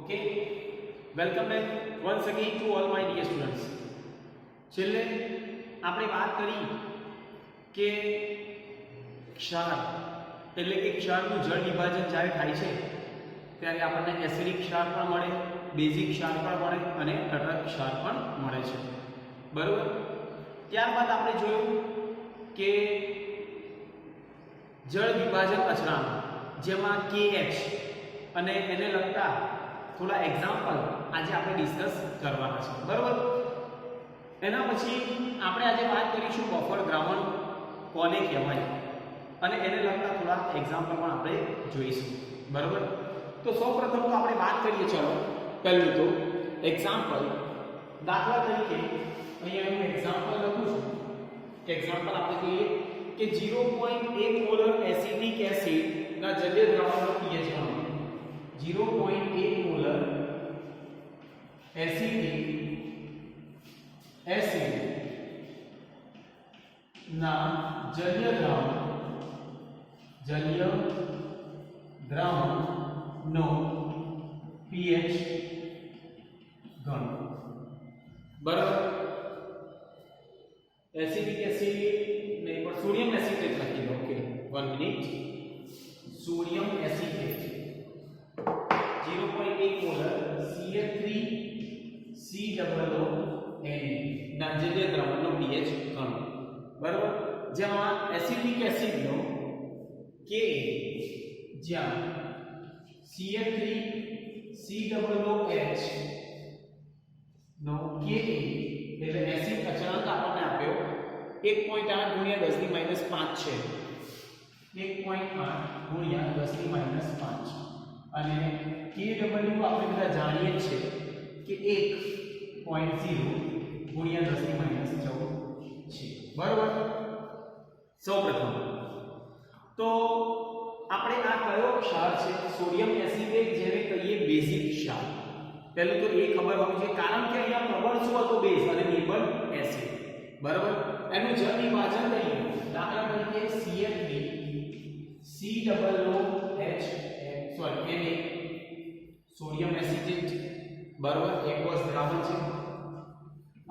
Okay, welcome back once again to all my dear students. છેલ્લે આપણે વાત કરી કે ક્ષાર એટલે કે ક્ષારનું જળ વિભાજન જ્યારે થાય છે ત્યારે આપણને એસિડિક ક્ષાર પણ મળે, બેઝિક ક્ષાર પણ મળે અને તટસ્થ ક્ષાર પણ મળે છે. બરોબર. ત્યારબાદ આપણે જોયું કે જળ વિભાજન અચળાંક જેમાં KH અને એને લગતા થોડા એક્ઝામ્પલ આજે આપણે ડિસ્કસ કરવાના છે. બરોબર. એના પછી આપણે આજે વાત કરીશું બફર દ્રાવણ કોને કહેવાય અને એને લગતા થોડા એક્ઝામ્પલ પણ આપણે જોઈશું. બરોબર. તો સૌપ્રથમ તો આપણે વાત કરીએ. ચલો પહેલું તો એક્ઝામ્પલ, દાખલા તરીકે અહીંયા હું એક્ઝામ્પલ લખું છું. એક્ઝામ્પલ આપણે જોઈએ કે 0.1 મોલર એસિટિક એસિડ ના જલીય દ્રાવણનો pH ગણો. 0.1 મોલર એસિટિક એસિડ ના જલીય દ્રાવણનો pH ગણો. બરાબર. एसिडिक एसिड नहीं पर सोडियम एसिटेट लखी दो. Okay 1 minute. Sodium acetate 0.1 molar CH3COO Na ના જલીય દ્રાવણનો pH ગણો. બરાબર. જેમાં એસિડિક એસિડનો Ka જ્યાં CH3COOH નો Ka એટલે એસિડ અચળાંક આપણને આપ્યો 1.8 ગુણ્યા 10 ની -5 છે. 1.8 ગુણ્યા 10 ની -5 અને Kw આપણે બધા જાણીએ છીએ કે 1.0 ગુણ્યા 10 ની -14 છે. બરાબર. સૌપ્રથમ તો આપણે આ કયો ક્ષાર છે? સોડિયમ એસિટેટ, જેને કહીએ બેઝિક ક્ષાર. પહેલું તો એ ખબર હોવી જોઈએ, કારણ કે અહીંયા પ્રબળ શું હતો? બેઝ અને નિર્બળ એસિડ. બરાબર. એનું જળ વિભાજન થયું. દાખલા તરીકે CH3COOH Na સોડિયમ એસિટેટ. બરાબર. એકવસ દ્રાવણ છે.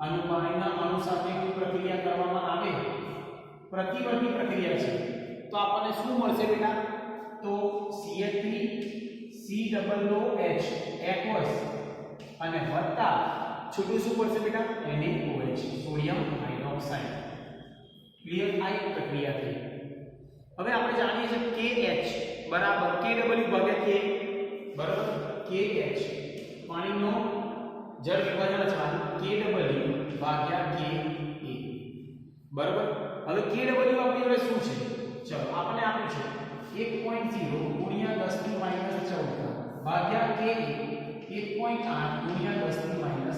આનું પાણીના અણુ સાથે કોઈ પ્રક્રિયા કરવામાં આવે, પ્રતિવર્તી પ્રક્રિયા છે, તો આપણને શું મળશે બેટા? તો CH3COOH એકવસ અને વત્તા છૂટું શું પડશે બેટા? NaOH sodium hydroxide. ક્લિયર? આ એક પ્રક્રિયા થઈ. હવે આપણે જાણીએ છીએ KH બરાબર KW ભાગ્યા K. બરાબર. KH પાણીનો જળ વિભાજન અચળાંક KW ભાગ્યા Ka. બરાબર. હવે KW આપણી જોડે શું છે? ચલો આપણે આપ્યું છે 1.0 ગુણ્યા 10 ની -14 ભાગ્યા Ka 1.8 ગુણ્યા 10 ની -5.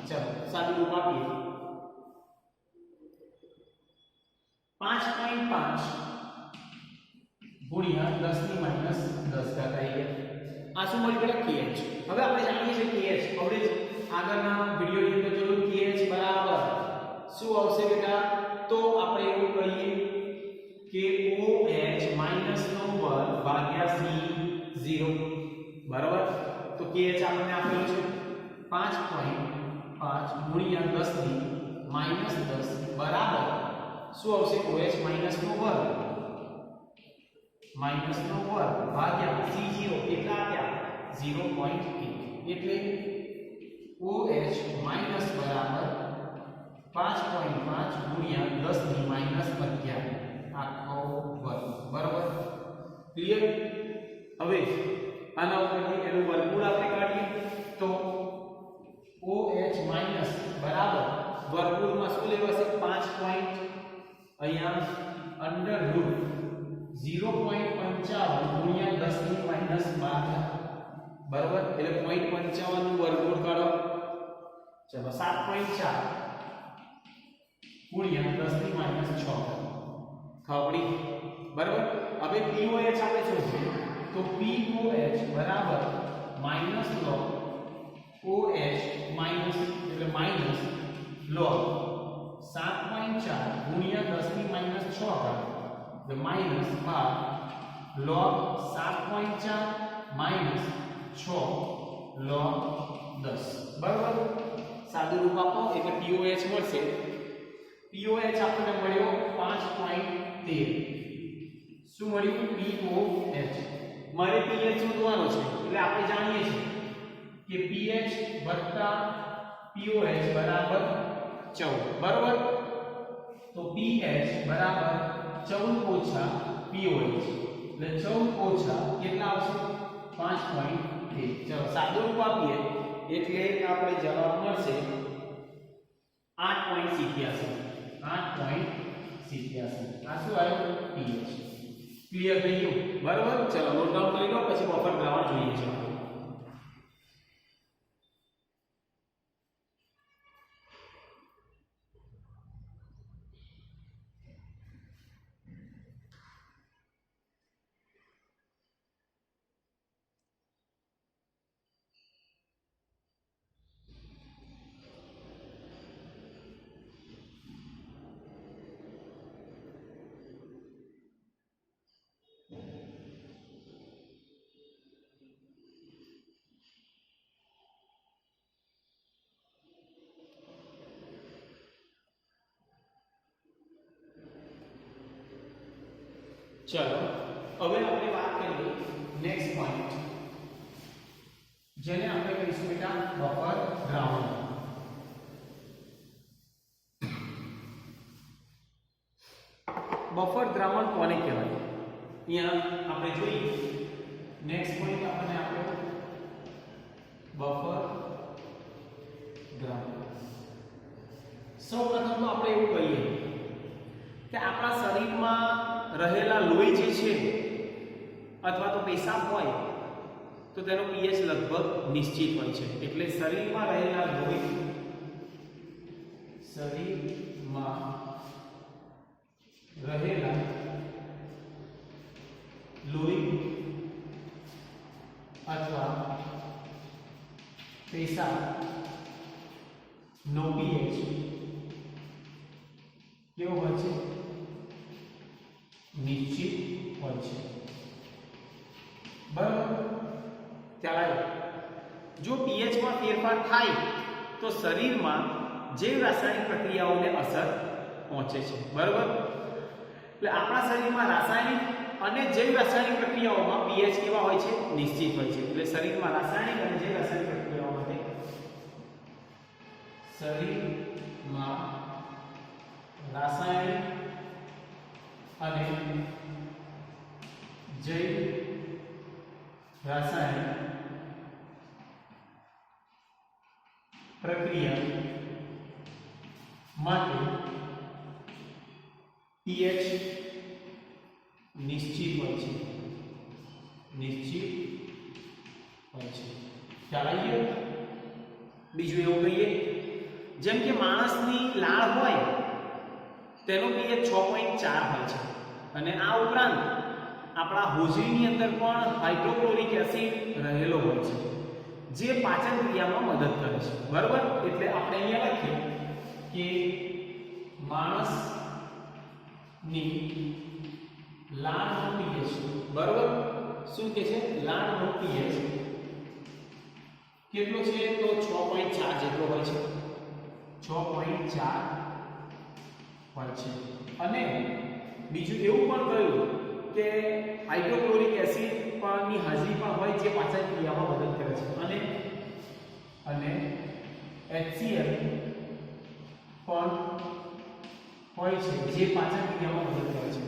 ચલો સાદું રૂપ આપીએ. 5.5 ગુણ્યા 10 ની -10 થાય. આ શું મળી ગયું? KH. હવે આપણે જાણીએ છીએ KH. હવે આગળના વિડિયોની અંદર જોયું KH બરાબર શું આવશે બેટા? તો આપણે એવું કહીએ કે OH નો વર્ગ ભાગ્યા C0. બરાબર. તો KH આપણને આપેલું છે 5.5 ગુણ્યા 10 ની -10 બરાબર શું આવશે? OH નો વર્ગ ભાગ્યા C0. કેટલા આપ્યા? 0.8. એટલે OH બરાબર 5.5 ગુણ્યા 10 ની -11 આખો વર્ગ. બરાબર. ક્લિયર? હવે આના ઉપરથી એનું વર્ગમૂળ આપણે કાઢીએ તો OH બરાબર વર્ગમૂળમાં શું લેવાશે? 5. અહીંયા અંડર રૂટ 0.55 ગુણ્યા 10 ની -12. બરાબર. એટલે 0.55 નું વર્ગમૂળ કાઢો. ચલો 7.4 ગુણ્યા 10 ની -6 ખબડી. બરાબર. હવે POH આપણે શોધીએ તો POH બરાબર log OH એટલે log 7.4 ગુણ્યા 10 ની -6 the minus log 7.4 6 log 10 બરાબર. સાદું રૂપ આપો એટલે POH મળશે. POH આપણને મળ્યો 5.13. શું મળ્યું? POH. મારે pH શોધવાનો છે એટલે આપણે જાણીએ છીએ કે pH વત્તા POH બરાબર 14 બરાબર. તો pH બરાબર 14 ઓછા POH એટલે 14 ઓછા કેટલા આવશે? 5.13. ચલો સાદું રૂપ આપીએ એટલે આપણે જવાબ મળશે 8.87. 8.87. આ શું આવ્યું? pH. ક્લિયર થઈ ગયું? બરાબર. ચલો નોટ ડાઉન કરી લો, પછી બફર દ્રાવણ જોઈએ છે. चलो હવે આપણે વાત કરીએ નેક્સ્ટ પોઈન્ટ, જેને આપણે કહીશું બેટા બફર દ્રાવણ. બફર દ્રાવણ કોને કહેવાય? અહીંયા આપણે જોઈએ નેક્સ્ટ પોઈન્ટ આપણને આપ્યો બફર દ્રાવણ. સૌપ્રથમ તો આપણે એવું કહીએ કે આપણા શરીરમાં રહેલા લોહી જે છે અથવા તો પેશાબ હોય તો તેનો pH લગભગ નિશ્ચિત હોય છે. એટલે શરીરમાં રહેલા લોહી અથવા પેશાબ નો pH કેવો હોય છે? નિશ્ચિત હોય છે. બરાબર. ત્યારે જો pH માં ફેરફાર થાય તો શરીરમાં જૈવ રાસાયણિક પ્રક્રિયાઓને અસર પહોંચે છે. બરાબર. એટલે આપણા શરીરમાં રાસાયણિક અને જૈવ રાસાયણિક પ્રક્રિયાઓમાં pH કેવા હોય છે? નિશ્ચિત હોય છે. એટલે શરીરમાં રાસાયણિક અને જૈવ રાસાયણિક પ્રક્રિયાઓ માટે શરીરમાં રાસાયણિક અને જૈવ રાસાયણિક પ્રક્રિયા માટે pH નિશ્ચિત હોય છે. ખ્યાલ આવી ગયો? બીજું એવું કહીએ જેમ કે માણસની લાળ હોય તેનો pH 6.4 હોય છે અને આ ઉપરાંત આપણા હોજરીની અંદર પણ હાઇડ્રોક્લોરિક એસિડ રહેલો હોય છે જે પાચન ક્રિયામાં મદદ કરે છે. બરાબર. એટલે આપણે અહીંયા લખીએ કે માણસની લાળનો pH, બરાબર, શું કે છે? લાળનો pH કેટલો છે? તો 6.4 જેટલો હોય છે. 6.4 હોય છે. અને બીજું એવું પણ કહ્યું કે હાઇડ્રોક્લોરિક એસિડ ની હાજરી પણ હોય જે પાચન ક્રિયામાં મદદ કરે છે. અને HCl પણ હોય છે જે પાચન ક્રિયામાં મદદ કરે છે.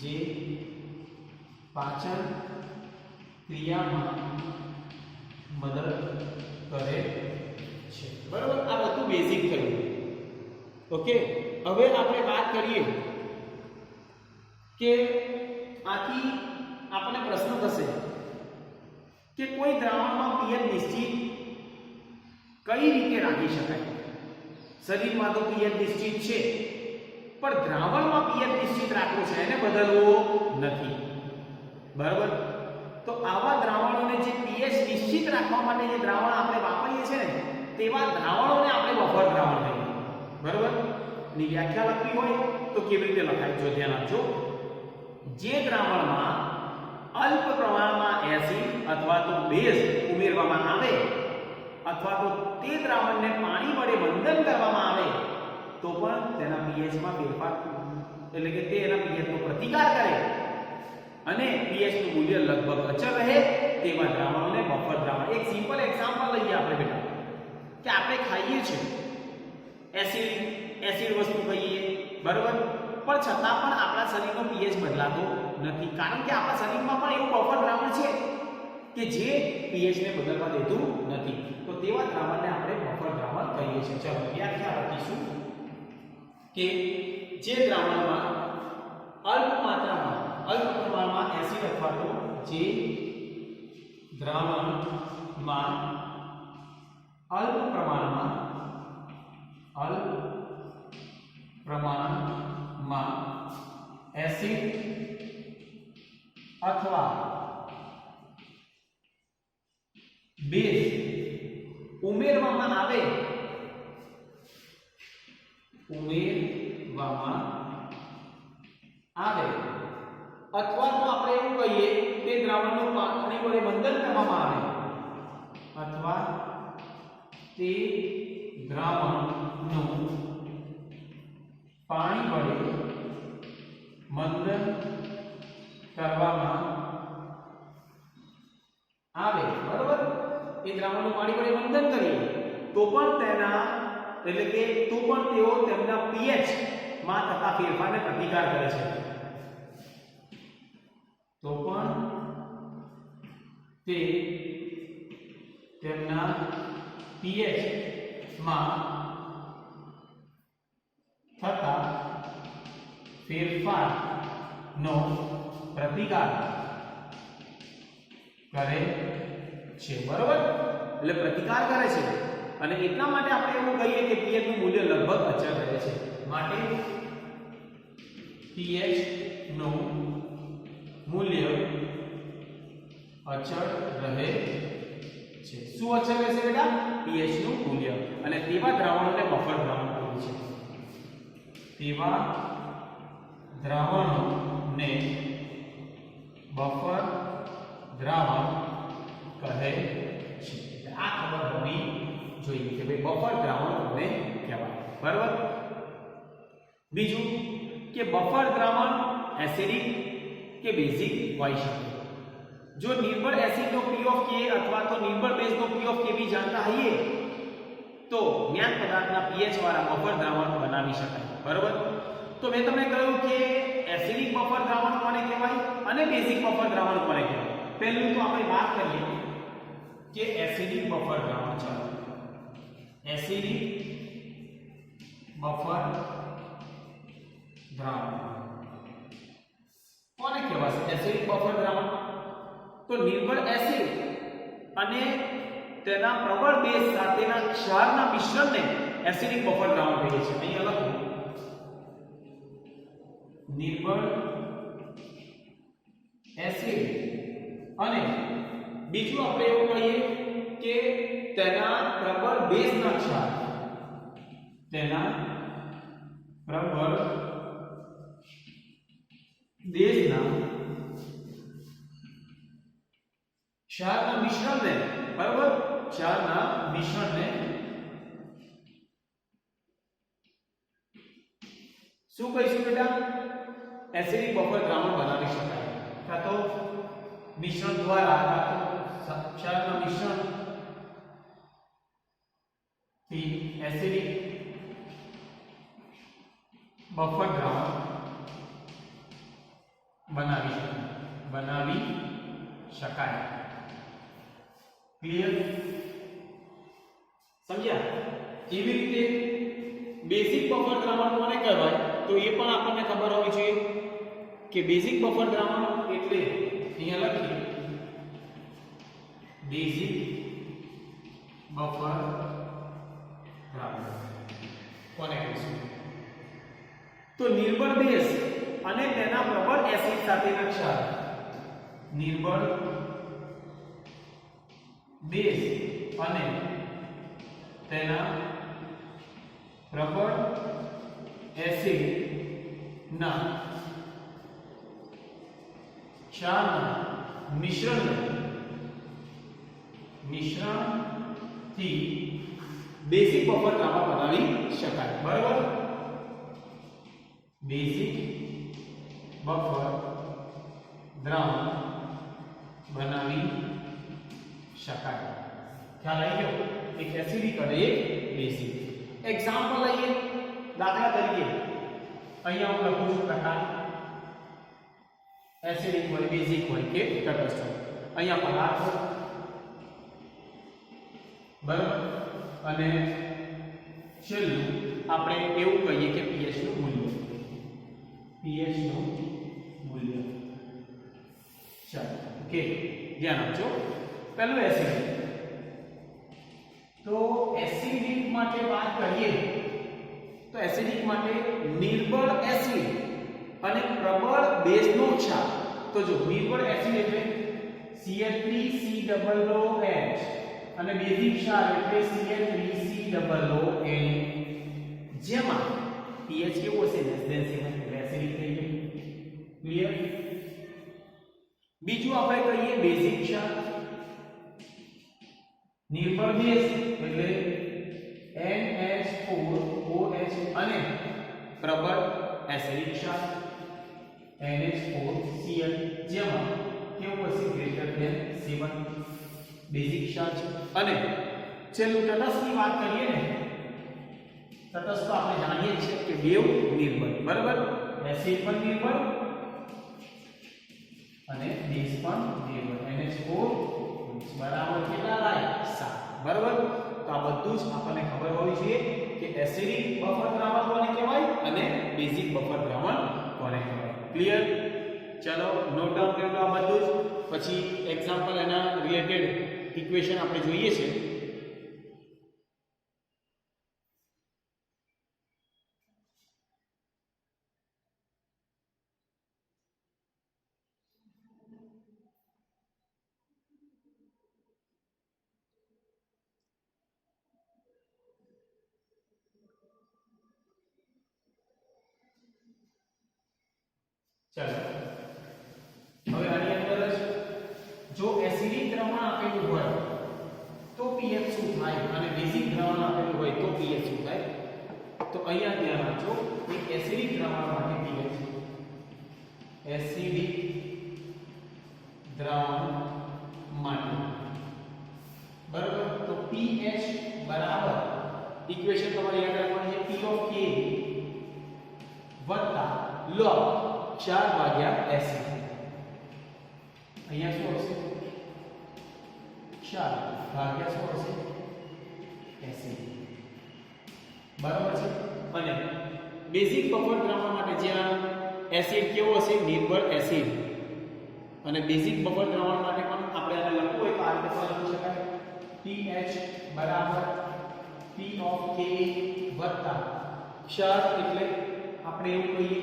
જે પાચન ક્રિયામાં મદદ કરે છે. બરાબર. આ બધું બેઝિક થયું. ઓકે. હવે આપણે વાત કરીએ કે આથી આપણને પ્રશ્ન થશે કે કોઈ દ્રાવણમાં pH નિશ્ચિત કઈ રીતે રાખી શકાય? શરીરમાં તો pH નિશ્ચિત છે પણ દ્રાવણમાં pH નિશ્ચિત રાખવો છે, એને બદલવો નથી. બરાબર. તો આવા દ્રાવણોને જે pH નિશ્ચિત રાખવા માટે જે દ્રાવણ આપણે વાપરીએ છીએ ને તેવા દ્રાવણોને આપણે બફર દ્રાવણ કહીએ. બરાબર. ની વ્યાખ્યા લખવી હોય તો કેવી રીતે લખાય? જો ધ્યાન આપજો. જે દ્રાવણમાં અલ્પ પ્રમાણમાં એસિડ અથવા તો બેઝ ઉમેરવામાં આવે અથવા તો તે દ્રાવણને પાણી વડે મંથન કરવામાં આવે તો પણ તેના pH માં ફેરફાર એટલે કે તે એના pH નો પ્રતિકાર કરે અને pH નું મૂલ્ય લગભગ અચળ રહે તેવા દ્રાવણોને બફર દ્રાવણ. એક સિમ્પલ એક્ઝામ્પલ લઈએ આપણે બેટા કે આપણે ખાઈએ છીએ એસિડ વસ્તુ ખાઈએ બરાબર, પણ છતાં પણ આપણા શરીરનો pH બદલાતો નથી કારણ કે આપણા શરીરમાં પણ એવું બફર દ્રાવણ છે કે જે pH ને બદલવા દેતું નથી. તો તેવા દ્રાવણને આપણે બફર દ્રાવણ કહીએ છીએ. ચાલો વ્યાખ્યા લખીશું કે જે દ્રાવણમાં અલ્પ પ્રમાણમાં એસિડ અથવા તો જે દ્રાવણમાં અલ્પ પ્રમાણમાં એસિડ અથવા બેઝ ઉમેરવામાં આવે અથવા તો આપણે એવું કહીએ તે દ્રાવણનું પાણી વડે મંથન કરવામાં આવે અથવા તે દ્રાવણનું પાણી વડે મંથન કરવામાં આવે બરાબર, એ દ્રાવણનું પાણી વડે મંથન કરીએ તો પણ તેના એટલે કે તો પણ તેઓ તેમના pH માં થતા ફેરફારને પ્રતિકાર કરે છે. તો પણ તે તેમના pH માં થતા ફેરફારનો પ્રતિકાર કરે છે બરોબર, એટલે પ્રતિકાર કરે છે અને એટલા માટે આપણે એવું કહીએ કે pH નું મૂલ્ય લગભગ અચળ રહે છે. માટે pH નું મૂલ્ય અચળ રહે છે. શું અચળ રહેશે બેટા? pH નું મૂલ્ય. અને તેવા દ્રાવણોને બફર દ્રાવણ કહે છે. તેવા દ્રાવણોને બફર દ્રાવણ કહે છે. આ ખબર હોવી જોઈએ કે ભાઈ બફર દ્રાવણ કોને કહેવાય બરાબર. બીજું કે બફર દ્રાવણ એસિડિક કે બેઝિક હોઈ શકે. જો નિર્બળ એસિડ નો P of K અથવા તો નિર્બળ બેઝ નો P of K બી જાણતા હોઈએ તો જ્ઞાત પદાર્થના pH વાળા બફર દ્રાવણ બનાવી શકાય બરાબર. તો મેં તમને કહ્યું કે એસિડિક બફર દ્રાવણ કોને કહેવાય અને બેઝિક બફર દ્રાવણ કોને કહેવાય. પહેલું તો આપણે વાત કરીએ કે એસિડિક બફર દ્રાવણ. ચાલો એસિડિક બફર દ્રાવણ કોને કહેવાય? એસિડિક બફર દ્રાવણ તો નિર્બળ એસિડ અને તેના પ્રબળ બેઝ સાથેના ક્ષારના મિશ્રણને એસિડિક બફર દ્રાવણ કહીએ છીએ. અહીંયા લખો નિર્બળ એસિડ અને બીજું આપણે એવું કહીએ કે તેના પ્રબળ બેઝના ક્ષાર, તેના પ્રબળ બેઝના ક્ષારના મિશ્રણને બરાબર, ક્ષારના મિશ્રણને શું કહીશું બેટા? એસિડિક બફર દ્રાવણ બનાવી શકાય. કાં તો મિશ્રણ દ્વારા કાં તો ક્ષારના મિશ્રણ થી એસિડિક બફર દ્રાવણ બનાવી શકાય. ક્લિયર? સમજ્યા? કેવી રીતે બેઝિક બફર દ્રાવણ કોને કહેવાય? તો એ પણ આપણને ખબર હોવી જોઈએ કે બેઝિક બફર દ્રાવણ એટલે અહીંયા લખીએ બેઝિક બફર દ્રાવણ કોને કહીશું? તો નિર્બળ બેઝ અને તેના પ્રબળ એસિડ સાથેના ક્ષાર, નિર્બળ બેઝ અને તેના પ્રબળ એસિડ ના ક્ષારના મિશ્રણને થી બેઝિક બફર દ્રાવણ બનાવી શકાય. બરાબર, બેઝિક બફર દ્રાવણ બનાવી શકાય. ખ્યાલ આવી ગયો? એક એસિડિક અને એક બેઝિક. એક્ઝામ્પલ લઈએ. દાખલા તરીકે અહીંયા હું લખું છું પ્રકાર એસિડિક હોય, બેઝિક હોય કે તટસ્થ હોય. અહીંયા પદાર્થ હોય, બરાબર, અને છેલ્લું આપણે એવું કહીએ કે pH નું મૂલ્ય. pH નું મૂલ્ય. ચાલો, ઓકે, ધ્યાન આપજો. પહેલું એસિડિક. તો એસિડિક માટે વાત કરીએ તો એસિડિક માટે નિર્બળ એસિડ અને પ્રબળ બેઝનો ક્ષાર. તો જો નિર્બળ એસિડ એટલે CH3COOH અને બેઝિક ક્ષાર એટલે CH3COON, જેમાં pH કેવો હશે? લેસ ધેન 7 એટલે એસિડિક થઈ ગયું. ક્લિયર? બીજું આપણે કહીએ બેઝિક ક્ષાર. નિર્બળ બેઝ એટલે NH4OH અને પ્રબળ એસિડિક ક્ષાર NH4Cl, જેમાં કેવું હશે? ગ્રેટર ધેન 7 બેઝિક ક્ષાર છે. અને છેલ્લું તટસ્થની વાત કરીએ ને, તટસ્થ તો આપણે જાણીએ છીએ કે બેવ નિર્બળ. બરાબર, એસિડ પણ નિર્બળ અને બેઝ પણ નિર્બળ. NH4 બરાબર કેટલા થાય? 7. બરાબર, તો આ બધું જ આપણને ખબર હોવી જોઈએ કે એસિડિક બફર દ્રાવણ કોને કહેવાય અને બેઝિક બફર દ્રાવણ કોને કહેવાય. ક્લિયર? ચલો, નોટ ડાઉન કરી લો આ બધું જ. પછી એક્ઝામ્પલ એના રિલેટેડ ઇક્વેશન આપણે જોઈએ છે. ચાલો, હવે આની અંદર જ જો એસિડિક દ્રાવણ આપેલું હોય તો pH શું થાય અને બેઝિક દ્રાવણ આપેલું હોય તો pH શું થાય? તો અહીંયા ધ્યાન આપજો કે એસિડિક દ્રાવણ માટે pH, એસિડિક દ્રાવણ માટે, બરાબર, તો pH બરાબર ઇક્વેશન તમારે યાદ રાખવાની છે. P of K વત્તા log 4/80. અહીંયા શું હશે? 4 શું હશે? 80. બરાબર છે. અને બેઝિક બફર દ્રાવણ માટે જ્યાં એસિડ કેવો હશે? નિર્બળ એસિડ. અને બેઝિક બફર દ્રાવણ માટે પણ આપણે આને લખવું હોય તો આ રીતે પણ લખી શકાય. pH બરાબર P of K વત્તા 4 એટલે આપણે એવું કહીએ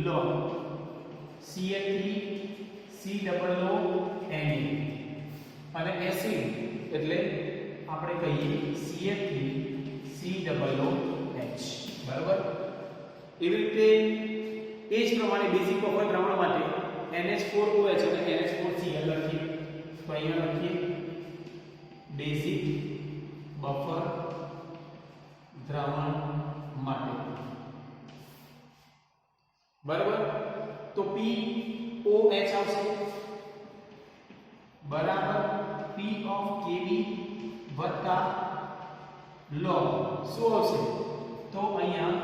log CH3COONA અને એસિડ એટલે આપણે કહીએ CH3COOH. બરાબર, એવી રીતે એ જ પ્રમાણે બેઝિક બફર દ્રાવણ માટે NH4OH અને NH4Cl લખીએ. તો અહીંયા લખીએ બેઝિક બફર દ્રાવણ માટે. બરાબર, તો POH આવશે બરાબર P of KB વત્તા log શું આવશે? તો અહીંયા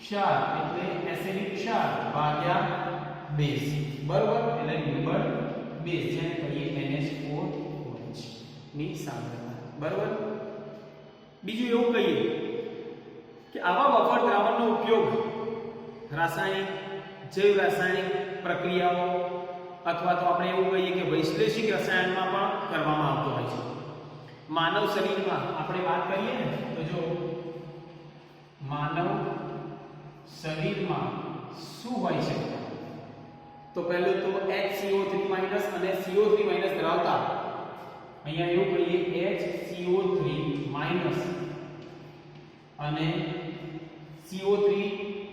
ક્ષાર એટલે એસિડિક ક્ષાર ભાગ્યા બેઝ. બરાબર, એટલે નિર્બળ બેઝ જેને કહીએ NH4OH ની સાંદ્રતા. બરાબર, બીજું એવું કહીએ કે આવા બફર દ્રાવણનો ઉપયોગ રાસાયણિક, જૈવ રાસાયણિક પ્રક્રિયાઓ અથવા તો આપણે એવું કહીએ કે વૈશ્લેષિક રસાયણમાં પણ કરવામાં આવતો હોય છે. માનવ શરીરમાં આપણે વાત કરીએ ને તો જો માનવ શરીરમાં શું હોય છે? તો પહેલું તો HCO3 અને CO3 ધરાવતા, અહીંયા એવું કહીએ HCO3 અને CO3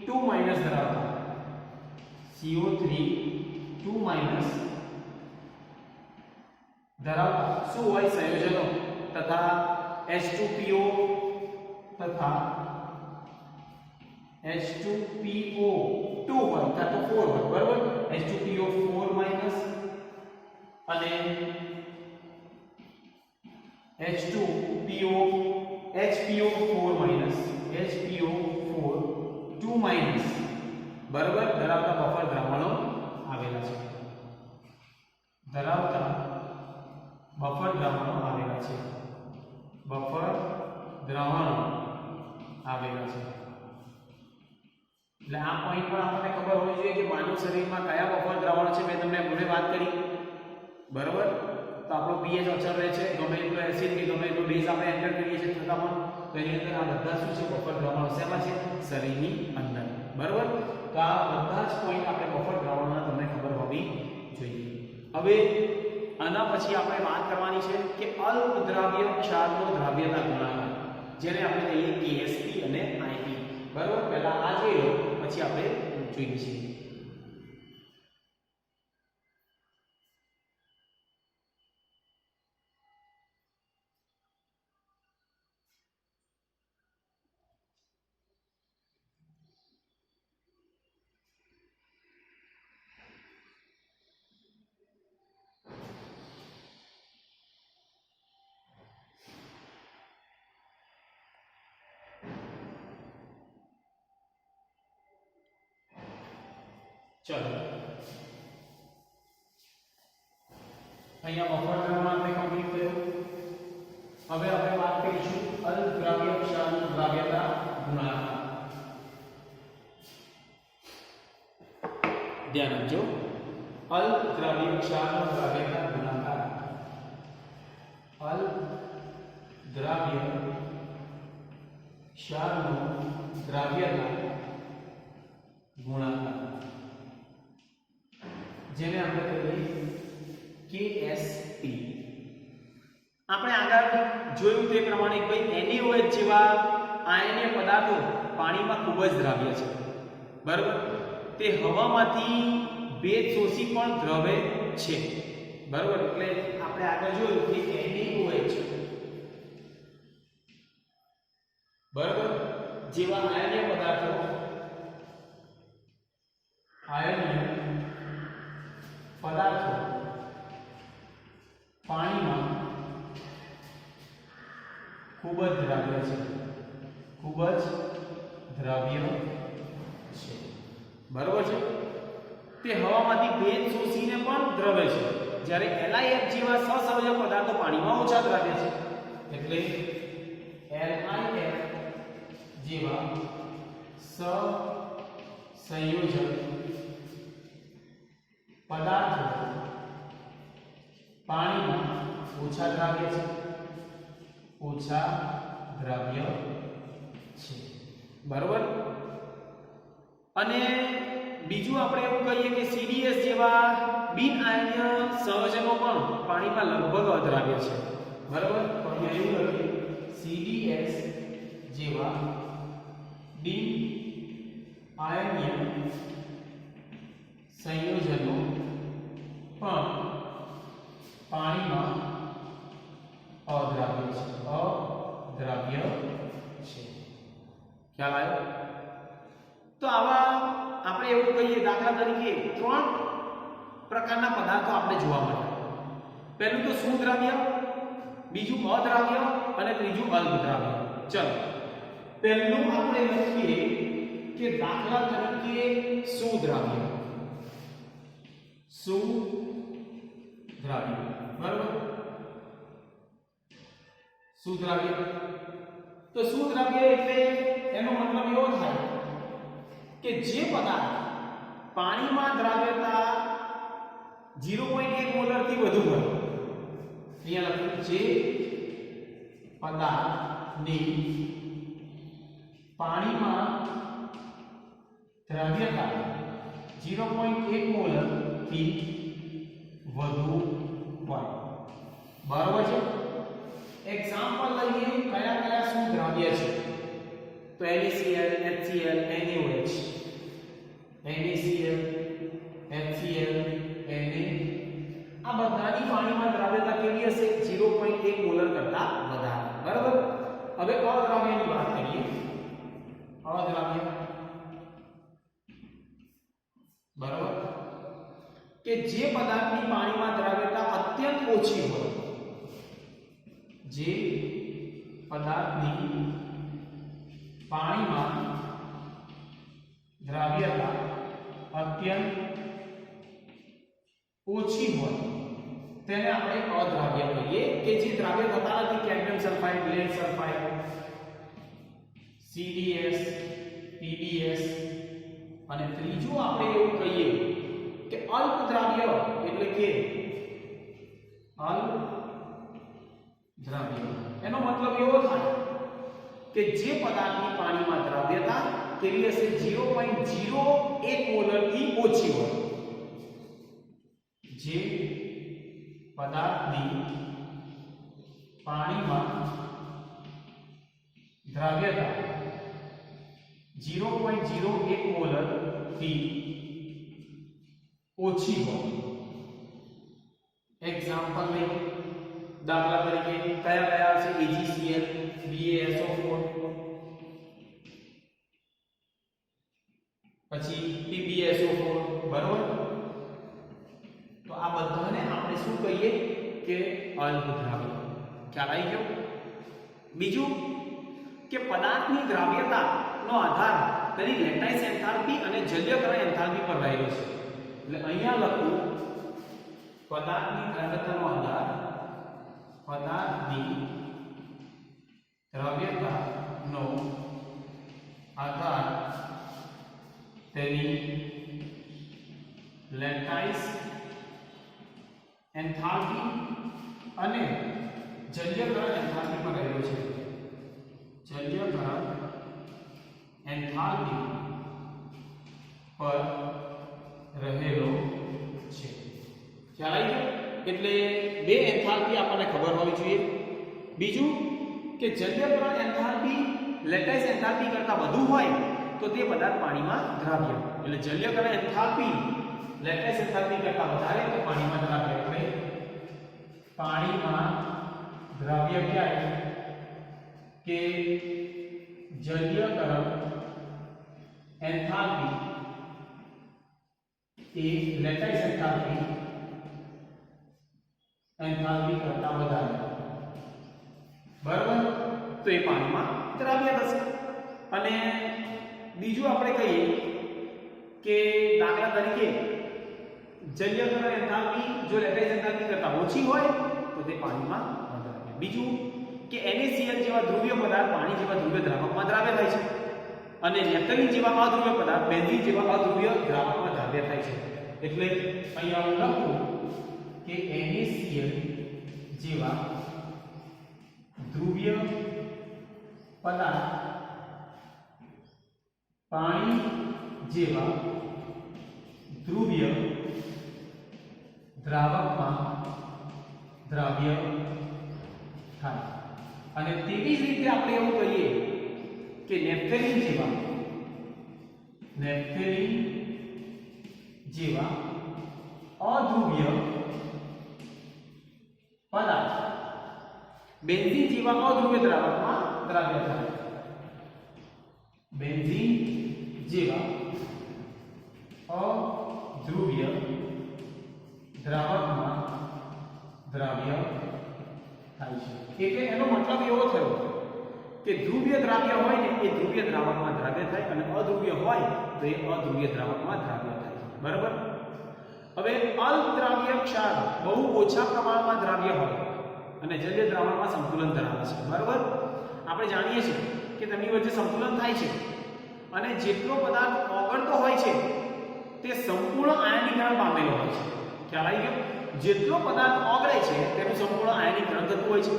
2 ધરાવતા, CO3 2 ધરાવતા શું હોય? સંયોજનો. તથા H2PO તથા H2PO2 હોય કાં તો 4 હોય બરાબર H2PO4 માઈનસ અને HPO4 માઈનસ HPO4 2 માઈનસ બરાબર ધરાવતા બફર દ્રાવણો આવેલા છે ધરાવતા બફર દ્રાવણો આવેલા છે બફર દ્રાવણો આવેલા છે એટલે આ પોઈન્ટ પર આપણને ખબર હોવી જોઈએ કે માનવ શરીરમાં કયા બફર દ્રાવણ છે મેં તમને અમને વાત કરી બરાબર તો આપણો pH અચળ રહે છે ગમે એટલો એસિડ કે ગમે એટલો બેઝ આપણે એન્ટર કરીએ છીએ છતાં પણ તો એની અંદર આ બધા શું છે બફર દ્રાવણો શેમાં છે શરીરની અંદર બરાબર તો આ બધા જ પોઈન્ટ આપણે બફર દ્રાવણના તમને ખબર હોવી જોઈએ હવે આના પછી આપણે વાત કરવાની છે કે અલ્પદ્રાવ્ય ક્ષારનો દ્રાવ્યતા ગુણાકાર જેને આપણે કહીએ KSP અને IP બરાબર પહેલા આ જોઈ લો પછી આપણે જોઈએ છીએ चलो અહીંયા બફર દ્રાવણ આપણે કમ્પ્લીટ કર્યું હવે આપણે વાત કરીશું અલ્પદ્રાવ્ય ક્ષારનો દ્રાવ્યતા ગુણાકાર ધ્યાન આપજો અલ્પદ્રાવ્ય ક્ષારનો દ્રાવ્યતા ગુણાકાર અલ્પદ્રાવ્ય ક્ષારનો દ્રાવ્યતા ગુણાકાર જેને આપણે કહીએ KSP આપણે આગળ જોયું તે પ્રમાણે ભાઈ NaOH જેવા આયનીય પદાર્થો પાણીમાં ખૂબ જ દ્રાવ્ય છે બરાબર તે હવામાંથી ભેજ શોષી પણ દ્રવે છે બરાબર એટલે આપણે આગળ જોયું કે NaOH બરાબર જેવા આયનીય પદાર્થો પાણીમાં ખૂબ જ દ્રાવ્ય છે ખૂબ જ દ્રાવ્ય છે બરાબર છે તે હવામાંથી ભેજ શોષીને પણ દ્રવે છે જ્યારે LiF જેવા સહસંયોજક પદાર્થો પાણીમાં ઓછા દ્રાવ્ય છે એટલે LiF જેવા સહસંયોજક પદાર્થો પાણીમાં ઓછા દ્રાવ્ય છે બરોબર અને બીજું આપણે એવું કહીએ કે CDS જેવા બિન આયનીય સંયોજનો પણ પાણીમાં લગભગ અદ્રાવ્ય છે બરોબર તો અહીંયા એવું લખીએ CDS જેવા બિન આયનીય સંયોજનો પણ પાણીમાં અદ્રાવ્ય છે ખ્યાલ આવ્યો તો આવા આપણે એવું કહીએ દાખલા તરીકે ત્રણ પ્રકારના પદાર્થો આપણે જોવા મળે પહેલું તો સુદ્રાવ્ય બીજું અદ્રાવ્ય અને ત્રીજું અલ્પદ્રાવ્ય ચલો પહેલું આપણે લખીએ કે દાખલા તરીકે સુદ્રાવ્ય બરાબર સુદ્રાવ્ય તો સુદ્રાવ્ય એટલે એનો મતલબ એવો થાય કે જે પદાર્થ પાણીમાં દ્રાવ્યતા 0.1 મોલર થી વધુ હોય અહીંયા લખ્યું જે પદાર્થની પાણીમાં દ્રાવ્યતા 0.1 મોલર થી વધુ હોય બરાબર છે એક્ઝામ્પલ લઈએ કયા કયા સુદ્રાવ્ય છે તો NaCl HCl NaOH NaCl HCl Na આ બધાની પાણીમાં દ્રાવ્યતા કેવી કેટલી હશે 0.1 મોલર કરતા વધારે બરાબર હવે અદ્રાવ્યની વાત કરીએ અદ્રાવ્ય બરાબર કે જે પદાર્થની પાણીમાં દ્રાવ્યતા અત્યંત ઓછી હોય જે પદાર્થની પાણીમાં દ્રાવ્યતા અત્યંત ઓછી હોય તેને આપણે અદ્રાવ્ય કહીએ કે જે દ્રાવ્ય થતા નથી cadmium sulphide lead sulphide CDS PBS અને ત્રીજું આપણે એવું કહીએ કે અલ્પ દ્રાવ્ય એટલે કે અલ્પ દ્રાવ્ય એનો મતલબ એવો થાય કે જે પદાર્થની પાણીમાં દ્રાવ્યતા કેવી હશે 0.01 મોલર થી ઓછી હોય જે પદાર્થની પાણીમાં દ્રાવ્યતા 0.01 મોલર થી ઓછી હોય એક્ઝામ્પલ લઈએ દાખલા તરીકે કયા કયા છે AgCl BaSO4 પછી PbSO4 બરોબર તો આ બધાને આપણે શું કહીએ કે અલ્પ દ્રાવ્ય ખ્યાલ આવી ગયો બીજું કે પદાર્થની દ્રાવ્યતાનો આધાર તેની લેટાઇસ એન્થાલ્પી અને જલ્યકરણ એન્થાલ્પી પર રહેલો છે એટલે અહીંયા લખું પદાર્થની દ્રાવ્યતાનો આધાર પદાર્થની દ્રાવ્યતાનો આધાર તેની લેટાઇસ એન્થાલ્પી અને જલ્યકરણ એન્થાલ્પી પર રહેલો છે જલ્યકરણ એન્થાલ્પી પર રહેલો છે ખ્યાલ આવી ગયો એટલે બે એન્થાલ્પી આપણને ખબર હોવી જોઈએ બીજું કે જલ્યકરણ એન્થાલ્પી લેટાઇસ એન્થાલ્પી કરતાં વધુ હોય તો તે પદાર્થ પાણીમાં દ્રાવ્ય એટલે જલ્યકરણ એન્થાલ્પી લેટાઇસ એન્થાલ્પી કરતાં વધારે તો પાણીમાં દ્રાવ્ય એટલે પાણીમાં દ્રાવ્ય ક્યારે કે જલ્યકરણ એન્થાલ્પી એ લેટાઇસ એન્થાલ્પી કરતાં વધારે બરાબર તો એ પાણીમાં દ્રાવ્ય થશે અને બીજું આપણે કહીએ કે દાખલા તરીકે જલ્યકરણ એન્થાલ્પી જો લેટાઇસ એન્થાલ્પી કરતાં ઓછી હોય તો તે પાણીમાં દ્રાવ્ય બીજું કે NaCl જેવા ધ્રુવીય પદાર્થ પાણી જેવા ધ્રુવીય દ્રાવકમાં દ્રાવ્ય થાય છે અને નેપ્થલિન જેવા અધ્રુવ્ય પદાર્થ બેન્ઝીન જેવા અધ્રુવ્ય દ્રાવકમાં દ્રાવ્ય થાય છે એટલે અહીંયા હું લખું કે NaCl જેવા ધ્રુવીય પદાર્થ પાણી જેવા ધ્રુવીય દ્રાવકમાં દ્રાવ્ય થાય અને તેવી જ રીતે આપણે એવું કહીએ કે નેપ્થેલિન જેવા અધ્રુવ્ય પદાર્થ બેન્ઝીન જેવા અધ્રુવ્ય દ્રાવકમાં દ્રાવ્ય થાય બેન્ઝીન જેવા અધ્રુવ્ય દ્રાવકમાં દ્રાવ્ય થાય છે એટલે એનો મતલબ એવો થયો કે ધ્રુવીય દ્રાવ્ય હોય ને એ ધ્રુવીય દ્રાવકમાં દ્રાવ્ય થાય અને અધ્રુવ્ય હોય તો એ અધ્રુવ્ય દ્રાવકમાં દ્રાવ્ય થાય બરાબર હવે અલ્પ દ્રાવ્ય ક્ષાર બહુ ઓછા પ્રમાણમાં દ્રાવ્ય હોય અને જલ્ય દ્રાવણમાં સંતુલન ધરાવે છે બરાબર આપણે જાણીએ છીએ કે તેમની વચ્ચે સંતુલન થાય છે અને જેટલો પદાર્થ ઓગળતો હોય છે તે સંપૂર્ણ આયનીકરણ પામેલો હોય છે ખ્યાલ આવી ગયો જેટલો પદાર્થ ઓગળે છે તેનું સંપૂર્ણ આયનીકરણ થતું હોય છે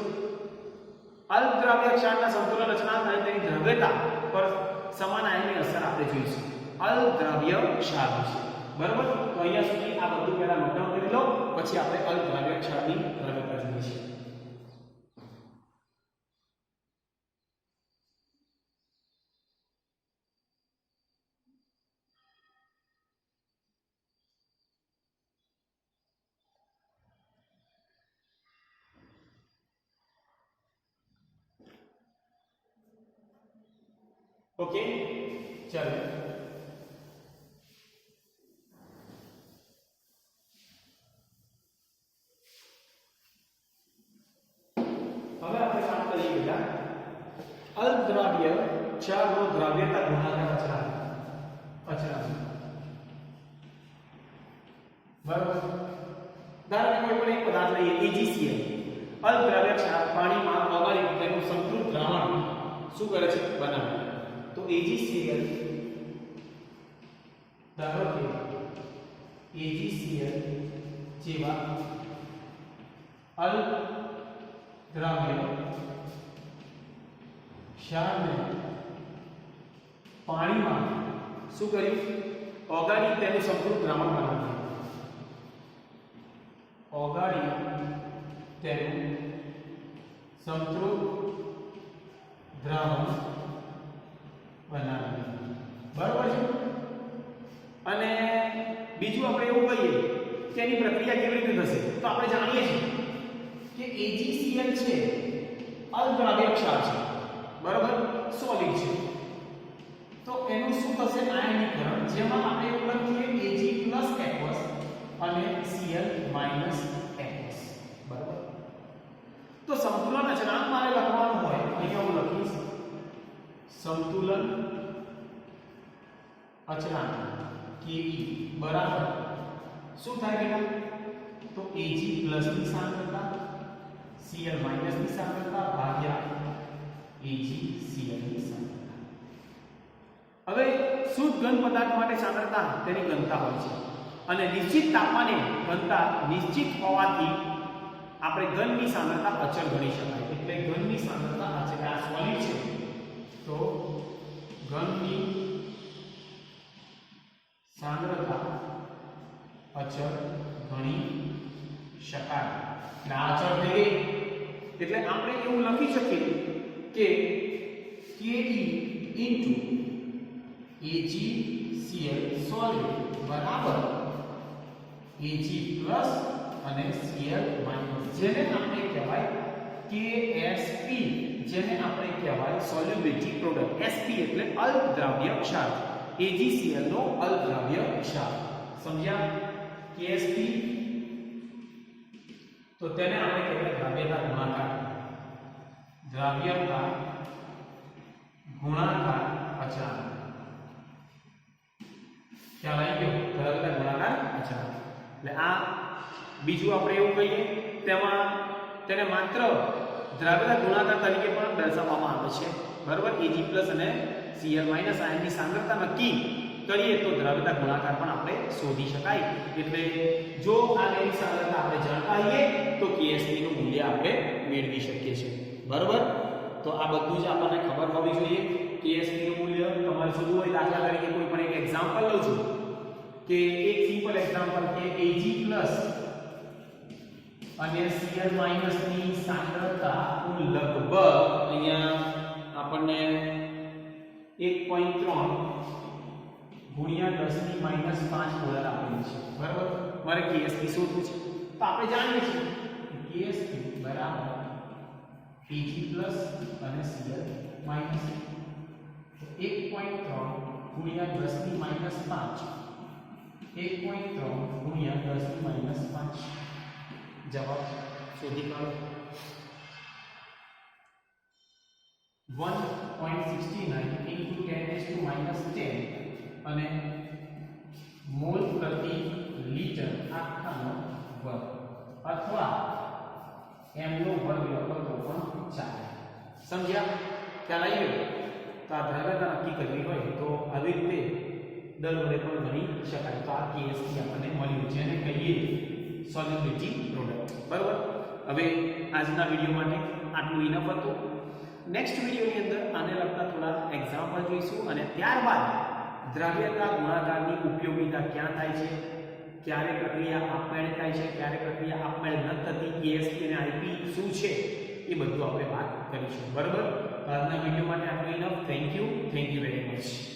અલ્પ દ્રાવ્ય ક્ષારના સંતુલન રચના અને તેની દ્રવ્યતા પર સમાન આયનની અસર આપણે જોઈશું અલ્પ દ્રાવ્ય ક્ષાર છે બરાબર તો અહીંયા સુધી આ બધું પહેલા નોટ ડાઉન કરી લો પછી આપણે અલ્પ દ્રાવ્ય ક્ષારની દ્રવ્યતા જોઈશું ઓકે, ચાલો હવે આપણે વાત કરીએ બેટા અલ્પદ્રાવ્ય ક્ષારનો દ્રાવ્યતા ગુણાકાર અચળાંક. બરાબર, ધારો કે કોઈ પણ એક પદાર્થ લઈએ AgCl, અલ્પદ્રાવ્ય ક્ષાર પાણીમાં ઓગાળી તેનું સંતૃપ્ત દ્રાવણ શું કરે છે? બનાવે. તો AgCl, ધારો કે AgCl જેવા અલ્પદ્રાવ્ય ક્ષારને પાણીમાં શું કર્યું? ઓગાળી તેનું સંતૃપ્ત દ્રાવણ બનાવ્યું. ઓગાળી તેનું સંતૃપ્ત દ્રાવણ બનાવ્યું. બરોબર છે. અને બીજું આપણે એવું કહીએ કે એની પ્રક્રિયા કેવી રીતે થશે? તો આપણે જાણીએ છીએ કે AgCl છે અલ્પદ્રાવ્ય ક્ષાર છે, બરાબર, સોલિડ છે. તો એનું શું થશે? આયનીકરણ, જેમાં આપણે એવું લખીએ Ag aqueous અને Cl aqueous. બરાબર. તો સંતુલન અચળાંક મારે લખવાનું હોય, અહીંયા હું લખીશ સંતુલન અચળાંક Ke બરાબર શું થાય બેટા? તો Ag ની સાંદ્રતા Cl ની સાંદ્રતા ભાગ્યા AgCl ની સાંદ્રતા. હવે શુદ્ધ ઘન પદાર્થ માટે સાંદ્રતા તેની ઘનતા હોય છે અને નિશ્ચિત તાપમાને ઘનતા નિશ્ચિત હોવાથી આપણે ઘનની સાંદ્રતા અચળ ગણી શકાય. એટલે ઘનની સાંદ્રતા અચળ, આ સોલિડ છે તો ઘનની સાંદ્રતા અચળ ગણી શકાય. એટલે આ અચળ થઈ ગઈ. એટલે આપણે એવું લખી શકીએ કે Ke into AgCl solid બરાબર Ag plus અને Cl minus, જેને આપણે કહેવાય KSP, જેને આપણે કહેવાય solubility product. Sp એટલે અલ્પદ્રાવ્ય ક્ષાર, AgCl નો અલ્પદ્રાવ્ય ક્ષાર. સમજ્યા? KSP તો તેને આપણે કહેવાય દ્રાવ્યતા ગુણાકાર. દ્રાવ્યતા ગુણાકાર અચળાંક. ખ્યાલ આવી ગયો? દ્રાવ્યતા ગુણાકાર અચળાંક. એટલે આ બીજું આપણે એવું કહીએ તેમાં તેને માત્ર દ્રાવ્યતા ગુણાકાર તરીકે પણ દર્શાવવામાં આવે છે. બરાબર, Ag plus અને Cl minus આયનની સાંદ્રતા નક્કી કરીએ તો દ્રાવ્યતા ગુણાકાર પણ આપણે શોધી શકાય. એટલે જો આ બેની સાંદ્રતા આપણે જાણતા હોઈએ તો KSP નું મૂલ્ય આપણે મેળવી શકીએ છીએ. બરાબર, તો આ બધું જ આપણને ખબર હોવી જોઈએ. KSP નું મૂલ્ય તમારે શોધવું હોય, દાખલા તરીકે કોઈ પણ એક એક્ઝામ્પલ લઉં છું કે એક સિમ્પલ એક્ઝામ્પલ કે Ag plus અને Cl minus ની સાંદ્રતા લગભગ અહીંયા આપણને 1.3 ગુણ્યા 10 ની minus 5 મોલર આપેલી છે. બરાબર, મારે KSP શોધવું છે તો આપણે જાણીએ છીએ KSP બરાબર Ag plus અને Cl minus 1.3 ગુણ્યા 10 ની minus 5, 1.3 ગુણ્યા 10 ની minus 5. જવાબ શોધી કાઢો. 1.69 into 10⁻10 અને મોલ પ્રતિ લિટર આખાનો વર્ગ અથવા m નો વર્ગ લખો તો પણ ચાલે. સમજ્યા? ખ્યાલ આવી ગયો? તો આ દ્રાવ્યતા નક્કી કરવી હોય તો આવી રીતે દર વડે પણ ગણી શકાય. તો આ KSP આપણને મળ્યું, જેને કહીએ સોલ્યુબિલિટી પ્રોડક્ટ. બરાબર, હવે આજના વિડિયો માટે આટલું ઇનફ હતું. નેક્સ્ટ વિડિયોની અંદર આને લગતા થોડા એક્ઝામ્પલ જોઈશું અને ત્યારબાદ દ્રાવ્યતા ગુણાકારની ઉપયોગિતા ક્યાં થાય છે, ક્યારે પ્રક્રિયા આપમેળે થાય છે, ક્યારે પ્રક્રિયા આપમેળે ન થતી, KSP અને IP શું છે એ બધું આપણે વાત કરીશું. બરાબર, આજના વિડિયો માટે આટલું enough. Thank you very much.